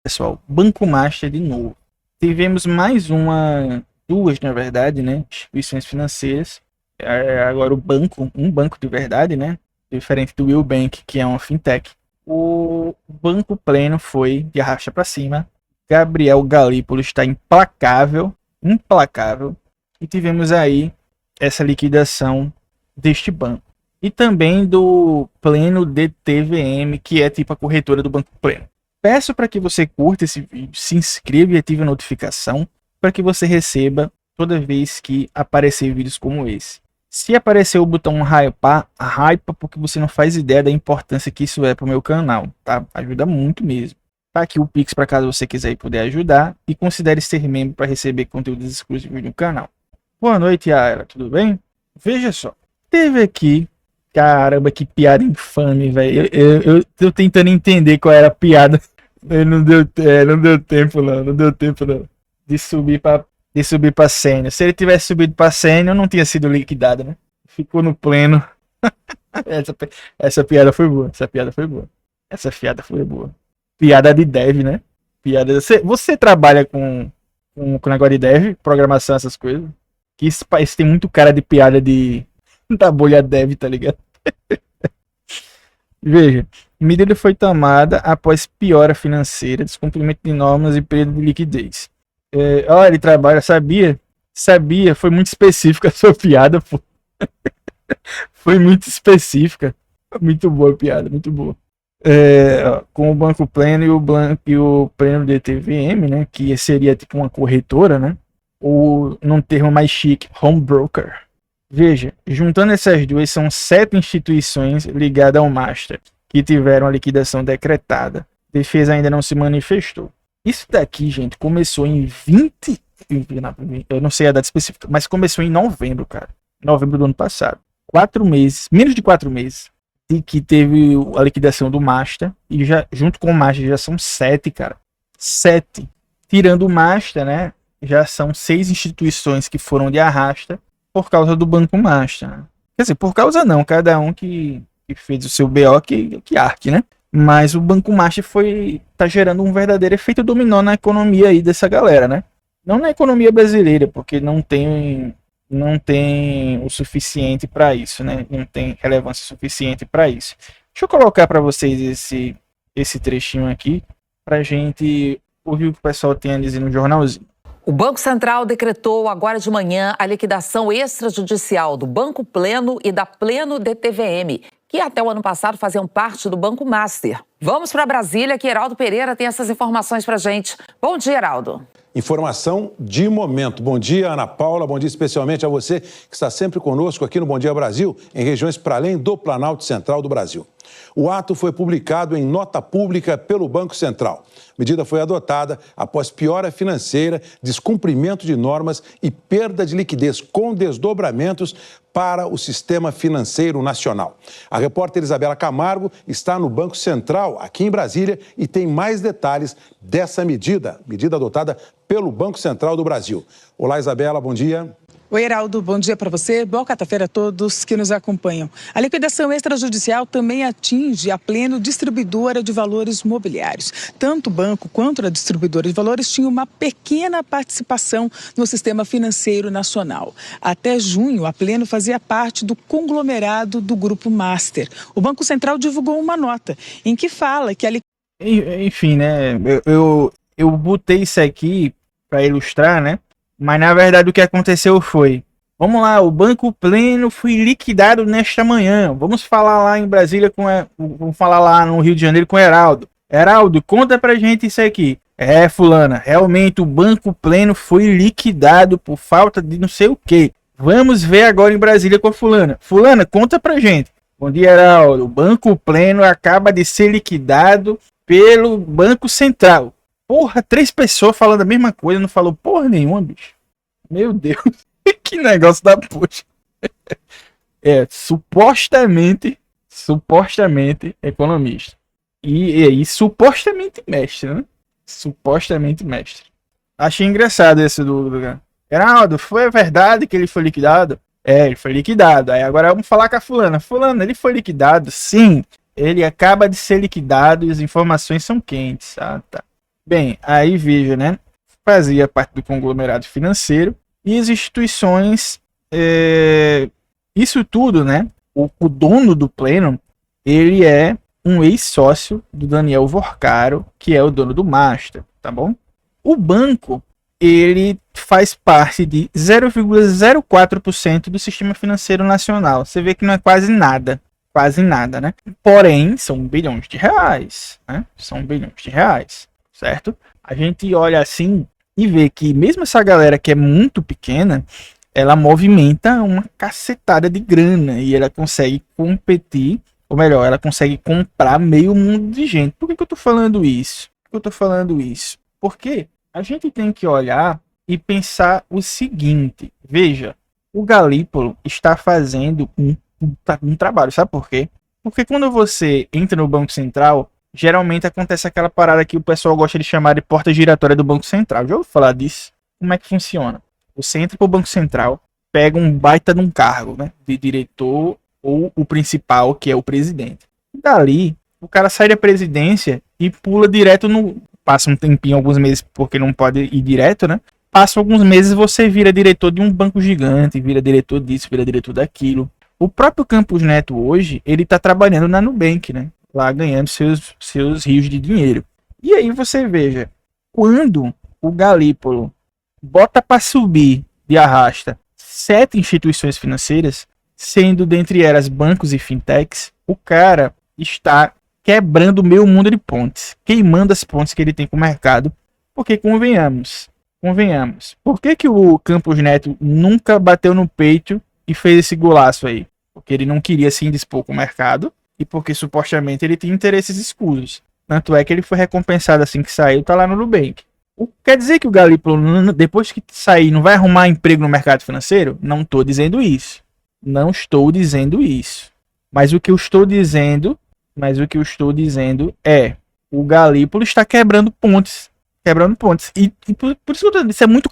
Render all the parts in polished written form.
Pessoal, Banco Master de novo. Tivemos duas, na verdade, né? Instituições financeiras. Agora um banco de verdade, né? Diferente do Will Bank, que é uma fintech. O banco pleno foi de arrasta para cima. Gabriel Galípolo está implacável, implacável. E tivemos aí essa liquidação deste banco. E também do Pleno DTVM, que é tipo a corretora do Banco Pleno. Peço para que você curta esse vídeo, se inscreva e ative a notificação para que você receba toda vez que aparecer vídeos como esse. Se aparecer o botão hypar, hypa porque você não faz ideia da importância que isso é para o meu canal, tá? Ajuda muito mesmo. Tá aqui o Pix para caso você quiser e puder ajudar e considere ser membro para receber conteúdos exclusivos no canal. Boa noite, Ayla, tudo bem? Veja só, teve aqui, caramba, que piada infame, velho. Eu tô tentando entender qual era a piada. Não deu tempo não. De subir pra sênior. Se ele tivesse subido pra sênior, não tinha sido liquidado, né? Ficou no pleno. Essa piada foi boa. Essa piada foi boa. Piada de dev, né? Você trabalha com negócio de dev, programação, essas coisas. Que isso tem muito cara de piada da bolha dev, tá ligado? Veja, medida foi tomada após piora financeira, descumprimento de normas e perda de liquidez. Ele trabalha, sabia, foi muito específica a sua piada, pô. Foi muito específica. Muito boa a piada, muito boa. Com o Banco Pleno e o Pleno DTVM, né, que seria tipo uma corretora, né, ou num termo mais chique, home broker. Veja, juntando essas duas, são 7 instituições ligadas ao Master que tiveram a liquidação decretada. A defesa ainda não se manifestou. Isso daqui, gente, começou em 20... Eu não sei a data específica, mas começou em novembro, cara. Novembro do ano passado. 4 meses, menos de 4 meses, de que teve a liquidação do Master. E já, junto com o Master, já são 7, cara. 7. Tirando o Master, né? Já são 6 instituições que foram de arrasta por causa do Banco Master, né? Quer dizer, por causa não, cada um que fez o seu BO que arque, né? Mas o Banco Master tá gerando um verdadeiro efeito dominó na economia aí dessa galera, né? Não na economia brasileira, porque não tem o suficiente para isso, né? Não tem relevância suficiente para isso. Deixa eu colocar para vocês esse trechinho aqui, pra gente ouvir o que o pessoal tem a dizer no jornalzinho. O Banco Central decretou agora de manhã a liquidação extrajudicial do Banco Pleno e da Pleno DTVM, que até o ano passado faziam parte do Banco Master. Vamos para Brasília, que Heraldo Pereira tem essas informações para gente. Bom dia, Heraldo. Informação de momento. Bom dia, Ana Paula. Bom dia especialmente a você que está sempre conosco aqui no Bom Dia Brasil, em regiões para além do Planalto Central do Brasil. O ato foi publicado em nota pública pelo Banco Central. A medida foi adotada após piora financeira, descumprimento de normas e perda de liquidez com desdobramentos para o sistema financeiro nacional. A repórter Isabela Camargo está no Banco Central, aqui em Brasília, e tem mais detalhes dessa medida adotada pelo Banco Central do Brasil. Olá, Isabela, bom dia. Oi, Heraldo, bom dia para você. Boa quarta-feira a todos que nos acompanham. A liquidação extrajudicial também atinge a Pleno Distribuidora de Valores Mobiliários. Tanto o banco quanto a distribuidora de valores tinham uma pequena participação no sistema financeiro nacional. Até junho, a Pleno fazia parte do conglomerado do Grupo Master. O Banco Central divulgou uma nota em que fala que a Enfim, né, eu botei isso aqui para ilustrar, né? Mas na verdade o que aconteceu foi, vamos lá, o Banco Pleno foi liquidado nesta manhã. Vamos falar lá em Brasília vamos falar lá no Rio de Janeiro com o Heraldo. Heraldo, conta pra gente isso aqui. Fulana, realmente o Banco Pleno foi liquidado por falta de não sei o que. Vamos ver agora em Brasília com a fulana. Fulana, conta pra gente. Bom dia, Heraldo. O Banco Pleno acaba de ser liquidado pelo Banco Central. Porra, 3 pessoas falando a mesma coisa, não falou porra nenhuma, bicho. Meu Deus, que negócio da puxa. Supostamente economista. E supostamente mestre, né? Supostamente mestre. Achei engraçado esse do Heraldo, foi verdade que ele foi liquidado? Ele foi liquidado. Aí agora vamos falar com a fulana. Fulana, ele foi liquidado? Sim, ele acaba de ser liquidado e as informações são quentes. Ah, tá. Bem, aí veja, né? Fazia parte do conglomerado financeiro e as instituições, isso tudo, né? O dono do Pleno, ele é um ex-sócio do Daniel Vorcaro, que é o dono do Master, tá bom? O banco, ele faz parte de 0,04% do sistema financeiro nacional. Você vê que não é quase nada, né? Porém, são bilhões de reais, né? São bilhões de reais, certo? A gente olha assim e vê que mesmo essa galera que é muito pequena, ela movimenta uma cacetada de grana e ela consegue competir, ou melhor, ela consegue comprar meio mundo de gente. Por que eu tô falando isso? Porque a gente tem que olhar e pensar o seguinte. Veja, o Galípolo está fazendo um trabalho, sabe por quê? Porque quando você entra no Banco Central, geralmente acontece aquela parada que o pessoal gosta de chamar de porta giratória do Banco Central. Já ouviu falar disso? Como é que funciona? Você entra pro Banco Central, pega um baita de um cargo, né? De diretor ou o principal, que é o presidente. Dali, o cara sai da presidência e pula direto no... Passa um tempinho, alguns meses, porque não pode ir direto, né? Passa alguns meses, você vira diretor de um banco gigante, vira diretor disso, vira diretor daquilo. O próprio Campos Neto hoje, ele tá trabalhando na Nubank, né? Lá ganhando seus rios de dinheiro. E aí você veja, quando o Galípolo bota para subir de arrasta 7 instituições financeiras, sendo dentre elas bancos e fintechs, o cara está quebrando meio mundo de pontes, queimando as pontes que ele tem com o mercado, porque convenhamos, por que o Campos Neto nunca bateu no peito e fez esse golaço aí? Porque ele não queria se indispor com o mercado e porque supostamente ele tinha interesses escusos. Tanto é que ele foi recompensado assim que saiu, tá lá no Nubank. Quer dizer que o Galípolo, depois que sair, não vai arrumar emprego no mercado financeiro? Não estou dizendo isso. Mas o que eu estou dizendo é, o Galípolo está quebrando pontes. E por isso que eu tô dizendo, isso é muito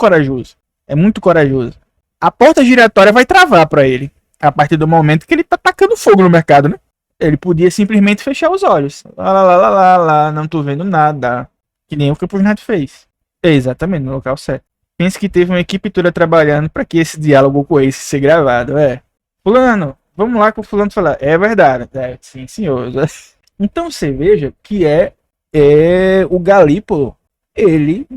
corajoso. A porta giratória vai travar para ele. A partir do momento que ele tá tacando fogo no mercado, né? Ele podia simplesmente fechar os olhos. Lá, não tô vendo nada. Que nem o Campos Neto fez. Exatamente, no local certo. Pense que teve uma equipe toda trabalhando para que esse diálogo ocorresse ser gravado. Fulano, vamos lá com o fulano falar. É verdade. Sim, senhor. Então você veja que o Galípolo, ele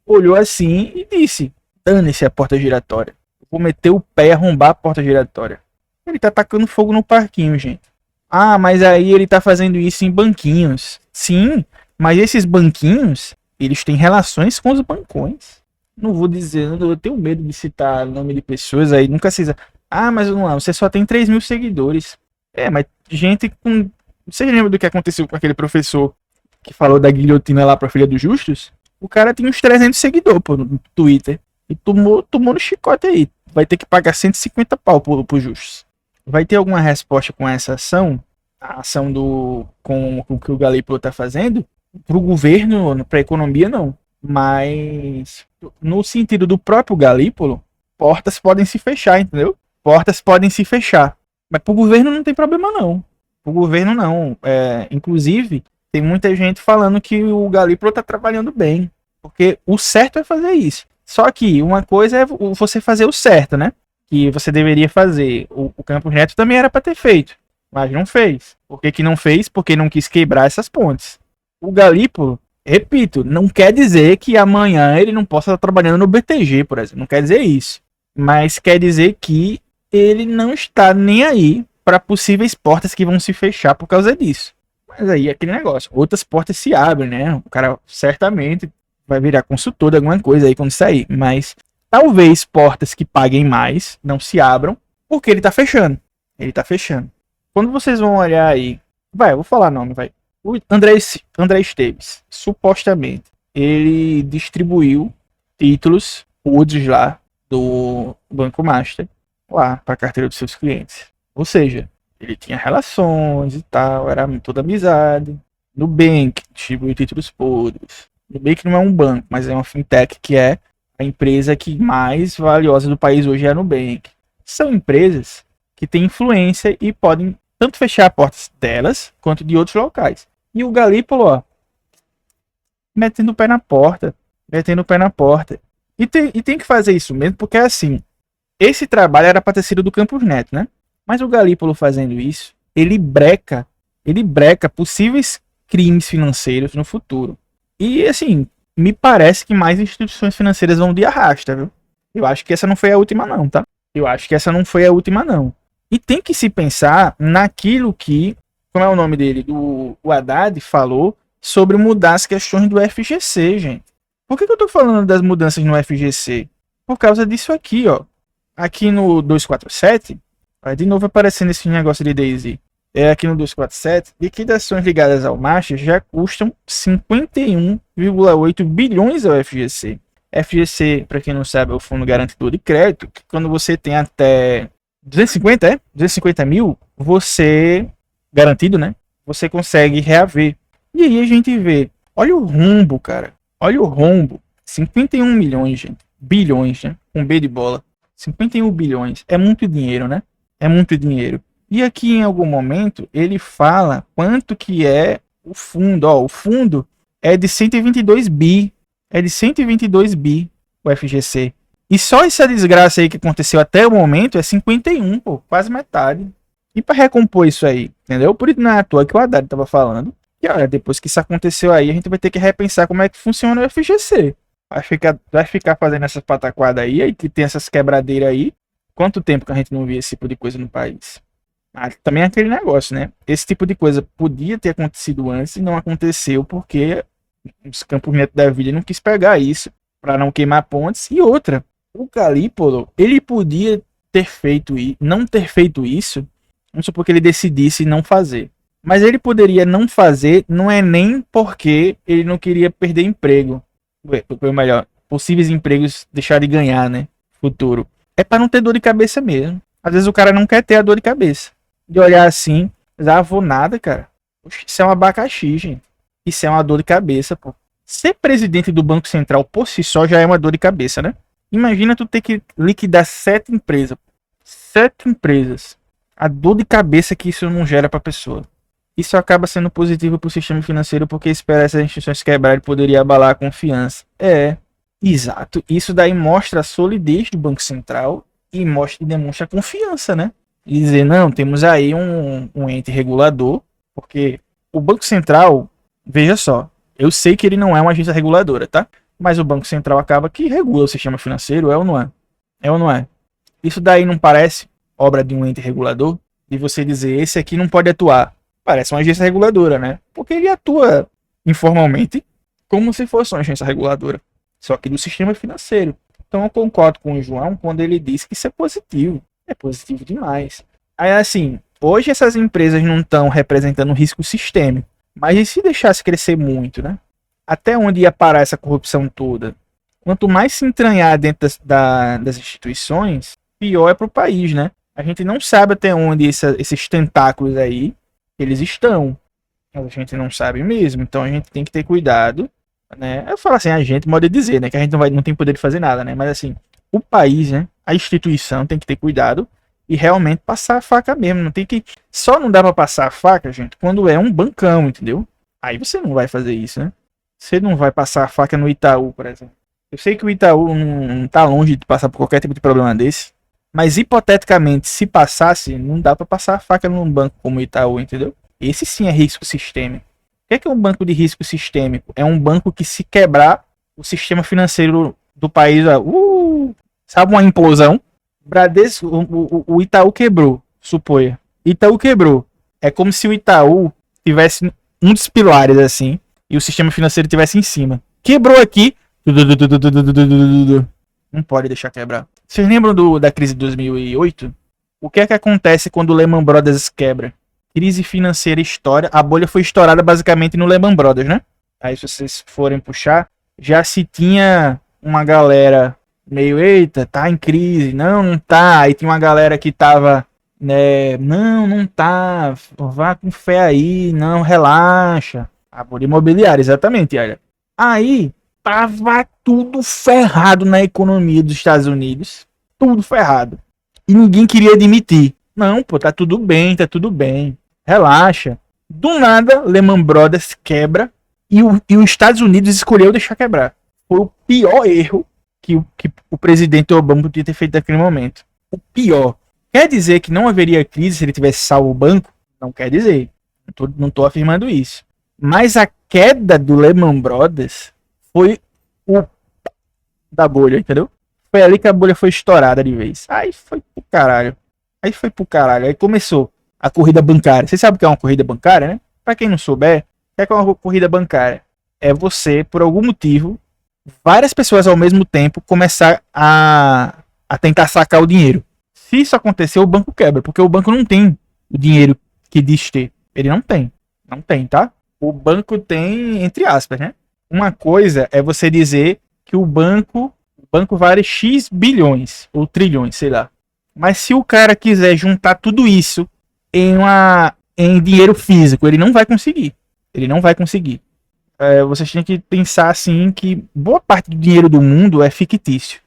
olhou assim e disse: dane-se a porta giratória. Vou meter o pé e arrombar a porta giratória. Ele tá tacando fogo no parquinho, gente. Ah, mas aí ele tá fazendo isso em banquinhos. Sim, mas esses banquinhos, eles têm relações com os bancões. Não vou dizer, eu tenho medo de citar nome de pessoas aí, nunca se... Ah, mas não, você só tem 3 mil seguidores. Mas gente com... Você lembra do que aconteceu com aquele professor que falou da guilhotina lá pra filha dos justos? O cara tem uns 300 seguidores no Twitter. E tomou no chicote aí. Vai ter que pagar 150 pau pro justos. Vai ter alguma resposta com essa ação? A ação com o que o Galípolo tá fazendo? Pro governo, pra economia, não. Mas no sentido do próprio Galípolo, portas podem se fechar, entendeu? Portas podem se fechar. Mas pro governo não tem problema, não. Pro governo, não. Inclusive, tem muita gente falando que o Galípolo tá trabalhando bem. Porque o certo é fazer isso. Só que uma coisa é você fazer o certo, né? Que você deveria fazer. O Campos Neto também era para ter feito, mas não fez. Por que não fez? Porque não quis quebrar essas pontes. O Galípolo, repito, não quer dizer que amanhã ele não possa estar trabalhando no BTG, por exemplo. Não quer dizer isso. Mas quer dizer que ele não está nem aí para possíveis portas que vão se fechar por causa disso. Mas aí é aquele negócio. Outras portas se abrem, né? O cara certamente vai virar consultor de alguma coisa aí quando sair. Mas talvez portas que paguem mais não se abram porque ele tá fechando. Quando vocês vão olhar aí... eu vou falar nome, O André Esteves, supostamente, ele distribuiu títulos, UDs lá, do Banco Master, lá, para a carteira dos seus clientes. Ou seja, ele tinha relações e tal, era toda amizade. Nubank distribuiu títulos podres. Nubank não é um banco, mas é uma fintech que é a empresa que mais valiosa do país hoje é a Nubank. São empresas que têm influência e podem tanto fechar portas delas quanto de outros locais. E o Galípolo, metendo o pé na porta. Metendo o pé na porta. E tem que fazer isso mesmo, porque assim, esse trabalho era para ter sido do Campos Neto, né? Mas o Galípolo fazendo isso, ele breca possíveis crimes financeiros no futuro. E assim, me parece que mais instituições financeiras vão de arrasta, viu? Eu acho que essa não foi a última não, tá? Eu acho que essa não foi a última não. E tem que se pensar naquilo que, como é o nome dele, o Haddad falou sobre mudar as questões do FGC, gente. Por que eu tô falando das mudanças no FGC? Por causa disso aqui, ó. Aqui no 247, vai de novo aparecendo esse negócio de Daisy. Aqui no 247, liquidações ligadas ao Master já custam 51,8 bilhões ao FGC. FGC, para quem não sabe, é o Fundo Garantidor de Crédito, que quando você tem até 250 mil, você, garantido, né? Você consegue reaver. E aí a gente vê, olha o rombo, cara. Olha o rombo. 51 milhões, gente. Bilhões, né? Com B de bola. 51 bilhões. É muito dinheiro, né? É muito dinheiro. E aqui em algum momento ele fala quanto que é o fundo. Ó, o fundo é de 122 bi. É de 122 bi o FGC. E só essa desgraça aí que aconteceu até o momento é 51, pô. Quase metade. E para recompor isso aí, entendeu? Por isso não é à toa que o Haddad tava falando. E olha, depois que isso aconteceu aí, a gente vai ter que repensar como é que funciona o FGC. Vai ficar fazendo essas pataquadas aí que tem essas quebradeiras aí. Quanto tempo que a gente não via esse tipo de coisa no país? Também é aquele negócio, né? Esse tipo de coisa podia ter acontecido antes e não aconteceu porque os Campos Neto da vida não quis pegar isso para não queimar pontes. E outra, o Galípolo, ele podia ter feito e não ter feito isso, vamos supor que ele decidisse não fazer. Mas ele poderia não fazer, não é nem porque ele não queria perder emprego. Ou melhor, possíveis empregos deixar de ganhar, né? Futuro. É para não ter dor de cabeça mesmo. Às vezes o cara não quer ter a dor de cabeça. De olhar assim, vou nada, cara. Oxe, isso é um abacaxi, gente. Isso é uma dor de cabeça, pô. Ser presidente do Banco Central por si só já é uma dor de cabeça, né? Imagina tu ter que liquidar 7 empresas. 7 empresas. A dor de cabeça que isso não gera pra pessoa. Isso acaba sendo positivo pro sistema financeiro porque esperar essas instituições quebrarem poderia abalar a confiança. Exato. Isso daí mostra a solidez do Banco Central e demonstra a confiança, né? E dizer, não, temos aí um ente regulador, porque o Banco Central, veja só, eu sei que ele não é uma agência reguladora, tá? Mas o Banco Central acaba que regula o sistema financeiro, é ou não é? É ou não é? Isso daí não parece obra de um ente regulador? De você dizer, esse aqui não pode atuar. Parece uma agência reguladora, né? Porque ele atua informalmente como se fosse uma agência reguladora. Só que do sistema financeiro. Então eu concordo com o João quando ele diz que isso é positivo. É positivo demais. Aí assim, hoje essas empresas não estão representando risco sistêmico. Mas e se deixasse crescer muito, né? Até onde ia parar essa corrupção toda? Quanto mais se entranhar dentro das instituições, pior é para o país, né? A gente não sabe até onde esses tentáculos aí, eles estão. Mas a gente não sabe mesmo. Então a gente tem que ter cuidado, né? Eu falo assim, a gente pode dizer, né? Que a gente não tem poder de fazer nada, né? Mas assim, o país, né? A instituição tem que ter cuidado e realmente passar a faca mesmo. Não tem que... Só não dá pra passar a faca, gente, quando é um bancão, entendeu? Aí você não vai fazer isso, né? Você não vai passar a faca no Itaú, por exemplo. Eu sei que o Itaú não tá longe de passar por qualquer tipo de problema desse. Mas hipoteticamente, se passasse, não dá pra passar a faca num banco como o Itaú, entendeu? Esse sim é risco sistêmico. O que é um banco de risco sistêmico? É um banco que, se quebrar, o sistema financeiro do país, sabe, uma implosão? Bradesco, o Itaú quebrou, suponha. Itaú quebrou. É como se o Itaú tivesse um dos pilares assim e o sistema financeiro tivesse em cima. Quebrou aqui, não pode deixar quebrar. Vocês lembram da crise de 2008? O que é que acontece quando o Lehman Brothers quebra? Crise financeira história. A bolha foi estourada basicamente no Lehman Brothers, né? Aí se vocês forem puxar, já se tinha uma galera meio, eita, tá em crise. Não tá. Aí tinha uma galera que tava, né, não tá. Vá com fé aí, não, relaxa. A bolha imobiliária, exatamente, olha. Aí tava tudo ferrado na economia dos Estados Unidos. Tudo ferrado. E ninguém queria admitir. Não, pô, tá tudo bem, tá tudo bem. Relaxa. Do nada, Lehman Brothers quebra E os Estados Unidos escolheu deixar quebrar. Foi o pior erro que o presidente Obama podia ter feito naquele momento. O pior. Quer dizer que não haveria crise se ele tivesse salvo o banco? Não quer dizer. Não tô afirmando isso. Mas a queda do Lehman Brothers foi o da bolha, entendeu? Foi ali que a bolha foi estourada de vez. Aí foi pro caralho. Aí começou a corrida bancária. Você sabe o que é uma corrida bancária, né? Pra quem não souber, o que é uma corrida bancária? É você, por algum motivo, várias pessoas ao mesmo tempo começar a tentar sacar o dinheiro. Se isso acontecer, o banco quebra, porque o banco não tem o dinheiro que diz ter. Ele não tem. Não tem, tá? O banco tem, entre aspas, né? Uma coisa é você dizer que o banco vale X bilhões ou trilhões, sei lá. Mas se o cara quiser juntar tudo isso em dinheiro físico, ele não vai conseguir. Ele não vai conseguir. Vocês têm que pensar assim que boa parte do dinheiro do mundo é fictício.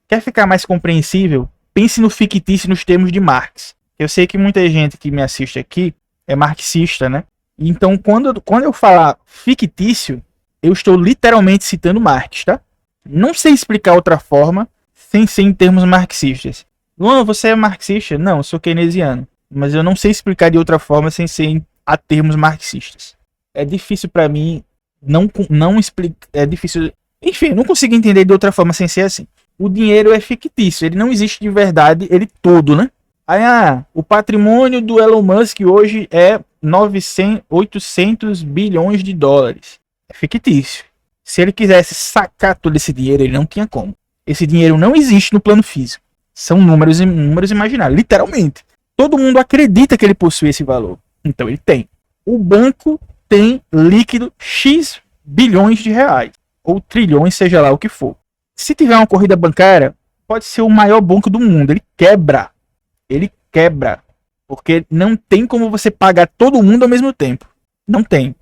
Quer ficar mais compreensível? Pense no fictício nos termos de Marx. Eu sei que muita gente que me assiste aqui é marxista, né? Então, quando eu falar fictício, eu estou literalmente citando Marx, tá? Não sei explicar outra forma sem ser em termos marxistas. Luan, você é marxista? Não, eu sou keynesiano. Mas eu não sei explicar de outra forma sem ser a termos marxistas. É difícil para mim não explicar. É difícil. Enfim, eu não consigo entender de outra forma sem ser assim. O dinheiro é fictício, ele não existe de verdade, ele todo, né? Aí, o patrimônio do Elon Musk hoje é 800 bilhões de dólares. É fictício. Se ele quisesse sacar todo esse dinheiro, ele não tinha como. Esse dinheiro não existe no plano físico. São números imaginários, literalmente. Todo mundo acredita que ele possui esse valor. Então ele tem. O banco tem líquido X bilhões de reais. Ou trilhões, seja lá o que for. Se tiver uma corrida bancária, pode ser o maior banco do mundo. Ele quebra. Porque não tem como você pagar todo mundo ao mesmo tempo. Não tem.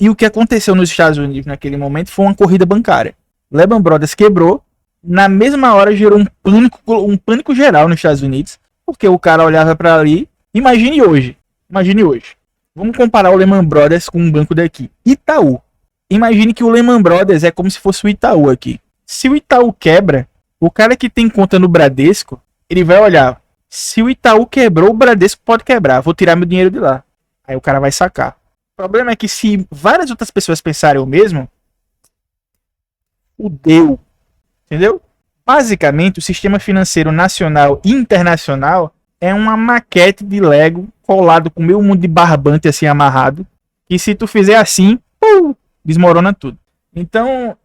E o que aconteceu nos Estados Unidos naquele momento foi uma corrida bancária. Lehman Brothers quebrou. Na mesma hora gerou um pânico geral nos Estados Unidos. Porque o cara olhava para ali. Imagine hoje. Vamos comparar o Lehman Brothers com um banco daqui. Itaú. Imagine que o Lehman Brothers é como se fosse o Itaú aqui. Se o Itaú quebra, o cara que tem conta no Bradesco, ele vai olhar. Se o Itaú quebrou, o Bradesco pode quebrar. Vou tirar meu dinheiro de lá. Aí o cara vai sacar. O problema é que se várias outras pessoas pensarem o mesmo, fudeu. Entendeu? Basicamente, o sistema financeiro nacional e internacional é uma maquete de Lego colado com meio mundo de barbante assim amarrado. E se tu fizer assim, desmorona tudo. Então,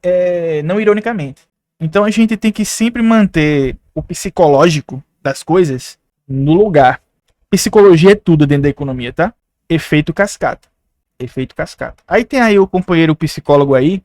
não ironicamente. Então a gente tem que sempre manter o psicológico das coisas no lugar. Psicologia é tudo dentro da economia, tá? Efeito cascata. Aí tem aí o companheiro psicólogo aí.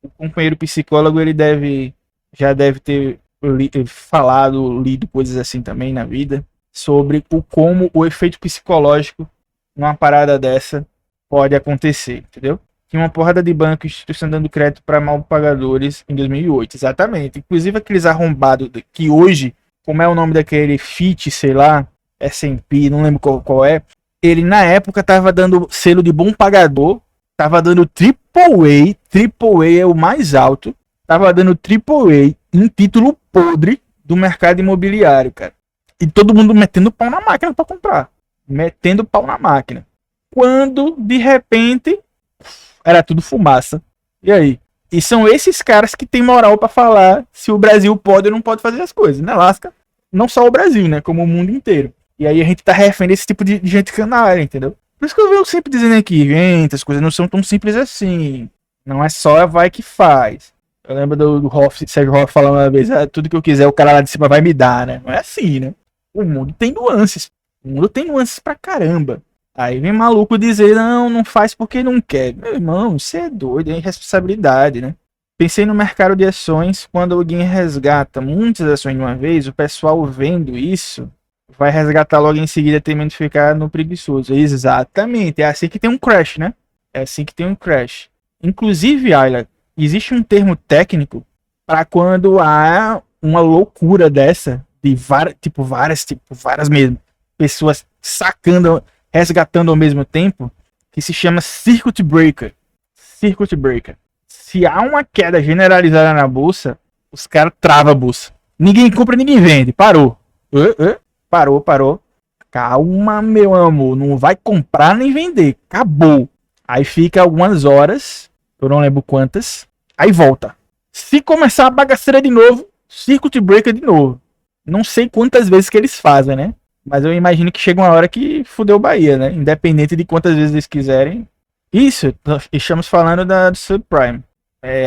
O companheiro psicólogo, ele já deve ter lido coisas assim também na vida, sobre como o efeito psicológico numa parada dessa pode acontecer, entendeu? Tinha uma porrada de banco e instituição dando crédito para mal pagadores em 2008, exatamente. Inclusive aqueles arrombados que hoje, como é o nome daquele FIT, sei lá, S&P, não lembro qual é, ele na época tava dando selo de bom pagador, tava dando AAA é o mais alto, tava dando AAA em título podre do mercado imobiliário, cara. E todo mundo metendo pau na máquina para comprar. Quando, de repente, era tudo fumaça. E aí? E são esses caras que tem moral para falar se o Brasil pode ou não pode fazer as coisas, né? Lasca. Não só o Brasil, né? Como o mundo inteiro. E aí a gente tá refém desse tipo de gente canalha, entendeu? Por isso que eu venho sempre dizendo aqui, gente, as coisas não são tão simples assim. Não é só vai que faz. Eu lembro do Sérgio Hoff falando uma vez, tudo que eu quiser o cara lá de cima vai me dar, né? Não é assim, né? O mundo tem nuances. Pra caramba. Aí vem maluco dizer, não faz porque não quer. Meu irmão, isso é doido, é irresponsabilidade, né? Pensei no mercado de ações, quando alguém resgata muitas ações de uma vez, o pessoal vendo isso, vai resgatar logo em seguida, temendo ficar no preguiçoso. Exatamente, é assim que tem um crash, né? Inclusive, Ayla, existe um termo técnico para quando há uma loucura dessa, de várias mesmo, pessoas resgatando ao mesmo tempo. que se chama Circuit Breaker. Circuit Breaker. Se há uma queda generalizada na bolsa, os caras travam a bolsa. Ninguém compra, ninguém vende. Parou. Parou. Calma, meu amor. Não vai comprar nem vender. Acabou. Aí fica algumas horas, eu não lembro quantas. Aí volta. Se começar a bagaceira de novo, Circuit Breaker de novo. Não sei quantas vezes que eles fazem, né? Mas eu imagino que chega uma hora que fudeu Bahia, né? Independente de quantas vezes eles quiserem. Isso, estamos falando do subprime.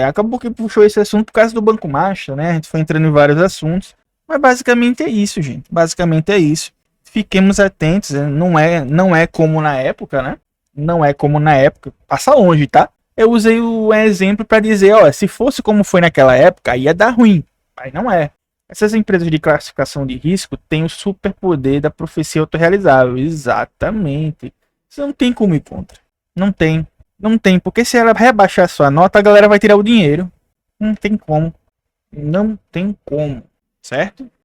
Acabou que puxou esse assunto por causa do Banco Master, né? A gente foi entrando em vários assuntos. Mas basicamente é isso, gente. Basicamente é isso. Fiquemos atentos. Não é como na época, né? Não é como na época. Passa longe, tá? Eu usei o exemplo para dizer, ó, se fosse como foi naquela época, ia dar ruim. Mas não é. Essas empresas de classificação de risco têm o superpoder da profecia autorrealizável. Exatamente. Você não tem como ir contra. Não tem. Não tem. Porque se ela rebaixar sua nota, a galera vai tirar o dinheiro. Não tem como. Não tem como. Certo?